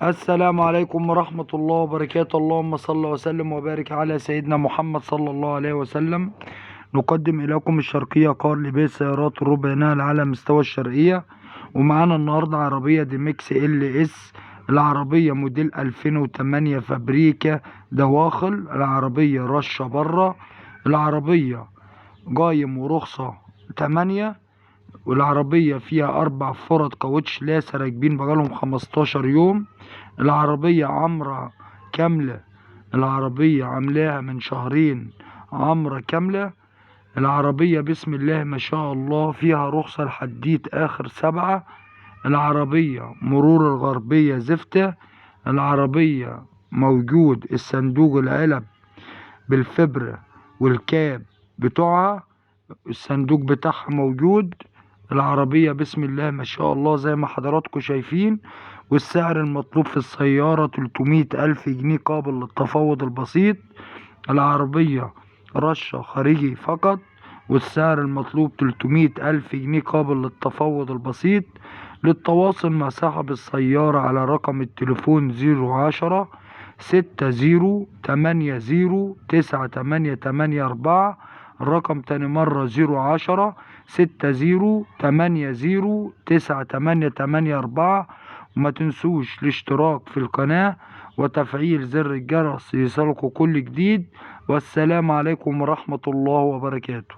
السلام عليكم ورحمة الله وبركاته. اللهم صل وسلم وبارك على سيدنا محمد صلى الله عليه وسلم. نقدم إليكم الشرقية قار لبيع سيارات ربع نقل على مستوى الشرقية. ومعانا النهاردة عربية دي ميكس ال اس. العربية موديل 2008 فابريكا دواخل. العربية رشة برا. العربية قايم ورخصة 8. والعربية فيها 4 فرد كاوتش لاسة راكبين بقالهم 15 يوم. العربية عمرة كاملة. العربية عاملاها من شهرين عمرة كاملة. العربية بسم الله ما شاء الله فيها رخصة لحديد آخر 7. العربية مرور الغربية زفتة. العربية موجود الصندوق العلب بالفبرة والكاب بتوعها. الصندوق بتاعها موجود. العربية بسم الله ما شاء الله زي ما حضراتكم شايفين. والسعر المطلوب في السيارة 300 ألف جنيه قابل للتفاوض البسيط. العربية رشة خارجي فقط. والسعر المطلوب 300 ألف جنيه قابل للتفاوض البسيط. للتواصل مع صاحب السيارة على رقم التليفون 010 60 80 9884. الرقم تاني مرة 010 60 80 9884. وما تنسوش الاشتراك في القناة وتفعيل زر الجرس ليصلكوا كل جديد. والسلام عليكم ورحمة الله وبركاته.